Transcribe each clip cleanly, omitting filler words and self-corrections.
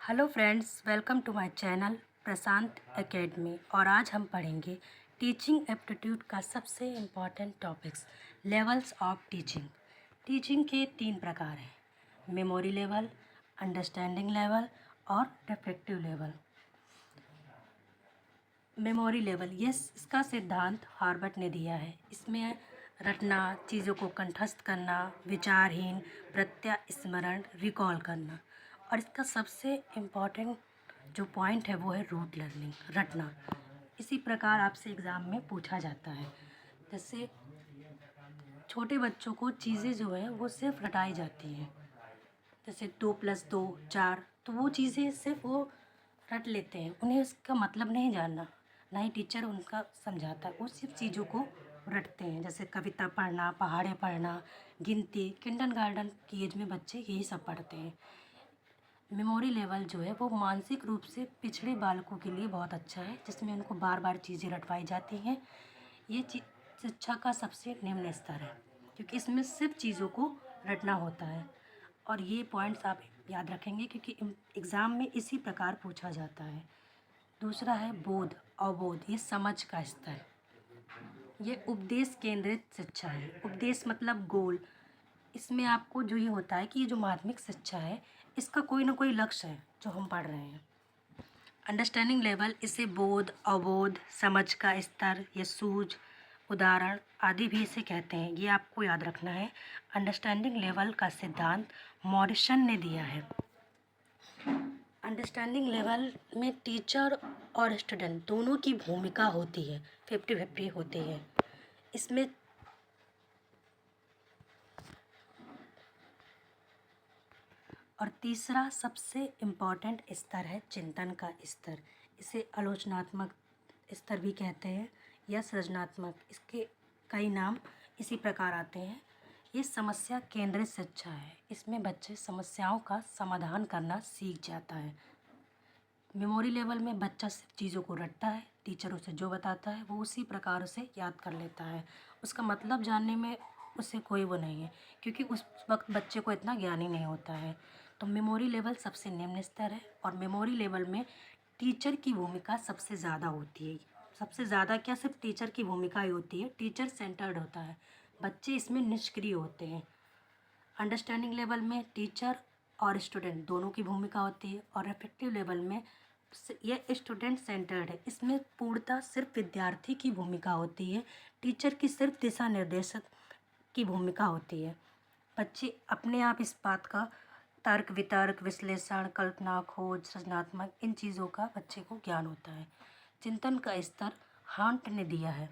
Hello friends, welcome to my channel Prashant academy. और आज हम पढ़ेंगे टीचिंग एप्टीट्यूड का सबसे important topics, levels of teaching. Teaching के 3 प्रकार हैं: मेमोरी लेवल, अंडरस्टैंडिंग लेवल और रिफ्लेक्टिव लेवल। मेमोरी लेवल, ये इसका सिद्धांत हार्वर्ड ने दिया है। इसमें रटना, चीज़ों को कंठस्थ करना, विचारहीन प्रत्यास्मरण, रिकॉल करना। और इसका सबसे इम्पॉर्टेंट जो पॉइंट है वो है रूट लर्निंग, रटना। इसी प्रकार आपसे एग्ज़ाम में पूछा जाता है। जैसे छोटे बच्चों को चीज़ें जो है वो सिर्फ रटाई जाती हैं। जैसे 2 + 2 4, तो वो चीज़ें सिर्फ वो रट लेते हैं, उन्हें उसका मतलब नहीं जानना, ना ही टीचर उनका समझाता, वो सिर्फ चीज़ों को रटते हैं। जैसे कविता पढ़ना, पहाड़े पढ़ना, गिनती। किंडरगार्टन की एज में बच्चे यही सब पढ़ते हैं। मेमोरी लेवल जो है वो मानसिक रूप से पिछड़े बालकों के लिए बहुत अच्छा है, जिसमें उनको बार बार चीज़ें रटवाई जाती हैं। ये शिक्षा का सबसे निम्न स्तर है, क्योंकि इसमें सिर्फ चीज़ों को रटना होता है। और ये पॉइंट्स आप याद रखेंगे, क्योंकि एग्ज़ाम में इसी प्रकार पूछा जाता है। दूसरा है बोध, अवबोध, ये समझ का स्तर। ये उपदेश केंद्रित शिक्षा है। उपदेश मतलब गोल। इसमें आपको जो ये होता है कि ये जो माध्यमिक शिक्षा है, इसका कोई ना कोई लक्ष्य है जो हम पढ़ रहे हैं। अंडरस्टैंडिंग लेवल, इसे बोध, अवबोध, समझ का स्तर, ये सूझ, उदाहरण आदि भी इसे कहते हैं। ये आपको याद रखना है। अंडरस्टैंडिंग लेवल का सिद्धांत मॉरिसन ने दिया है। अंडरस्टैंडिंग लेवल में टीचर और स्टूडेंट दोनों की भूमिका होती है, 50-50 होती है इसमें। और तीसरा सबसे इम्पॉर्टेंट स्तर है चिंतन का स्तर। इसे आलोचनात्मक स्तर भी कहते हैं या सृजनात्मक, इसके कई नाम इसी प्रकार आते हैं। ये समस्या केंद्रित शिक्षा है। इसमें बच्चे समस्याओं का समाधान करना सीख जाता है। मेमोरी लेवल में बच्चा सिर्फ चीज़ों को रटता है, टीचर उसे जो बताता है वो उसी प्रकार उसे याद कर लेता है। उसका मतलब जानने में उसे कोई वो नहीं है, क्योंकि उस वक्त बच्चे को इतना ज्ञान ही नहीं होता है। तो मेमोरी लेवल सबसे निम्न स्तर है। और मेमोरी लेवल में टीचर की भूमिका सबसे ज़्यादा होती है। सबसे ज़्यादा क्या, सिर्फ टीचर की भूमिका ही होती है, टीचर सेंटर्ड होता है, बच्चे इसमें निष्क्रिय होते हैं। अंडरस्टैंडिंग लेवल में टीचर और स्टूडेंट दोनों की भूमिका होती है। और रिफ्लेक्टिव लेवल में ये स्टूडेंट सेंटर्ड है, इसमें पूर्णतः सिर्फ विद्यार्थी की भूमिका होती है, टीचर की सिर्फ दिशा निर्देशक की भूमिका होती है। बच्चे अपने आप इस बात का तर्क वितर्क, विश्लेषण, कल्पना, खोज, सृजनात्मक, इन चीज़ों का बच्चे को ज्ञान होता है। चिंतन का स्तर हांट ने दिया है।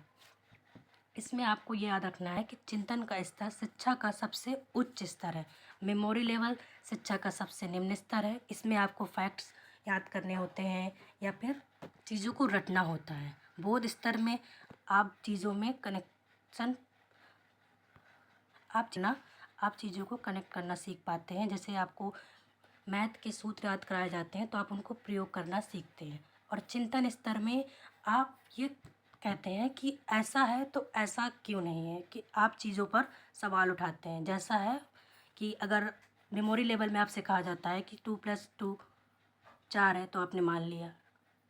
इसमें आपको ये याद रखना है कि चिंतन का स्तर शिक्षा का सबसे उच्च स्तर है। मेमोरी लेवल शिक्षा का सबसे निम्न स्तर है। इसमें आपको फैक्ट्स याद करने होते हैं या फिर चीज़ों को रटना होता है। बोध स्तर में आप चीज़ों में कनेक्शन, आप चीज़ों को कनेक्ट करना सीख पाते हैं। जैसे आपको मैथ के सूत्र याद कराए जाते हैं तो आप उनको प्रयोग करना सीखते हैं। और चिंतन स्तर में आप ये कहते हैं कि ऐसा है तो ऐसा क्यों नहीं है, कि आप चीज़ों पर सवाल उठाते हैं। जैसा है कि अगर मेमोरी लेवल में आपसे कहा जाता है कि 2 + 2 4 है तो आपने मान लिया।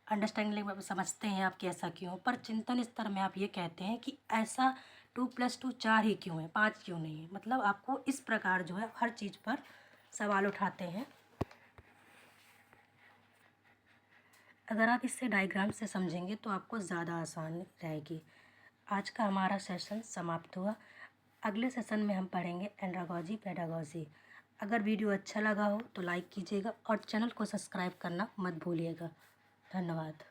अंडरस्टैंडिंग लेवल में समझते हैं आप कि ऐसा क्यों, पर चिंतन स्तर में आप ये कहते हैं कि ऐसा 2 + 2 4 ही क्यों है, 5 क्यों नहीं है। मतलब आपको इस प्रकार जो है हर चीज़ पर सवाल उठाते हैं। अगर आप इससे डायग्राम से समझेंगे तो आपको ज़्यादा आसान रहेगी। आज का हमारा सेशन समाप्त हुआ। अगले सेशन में हम पढ़ेंगे एंड्रागॉजी पेडागॉजी। अगर वीडियो अच्छा लगा हो तो लाइक कीजिएगा और चैनल को सब्सक्राइब करना मत भूलिएगा। धन्यवाद।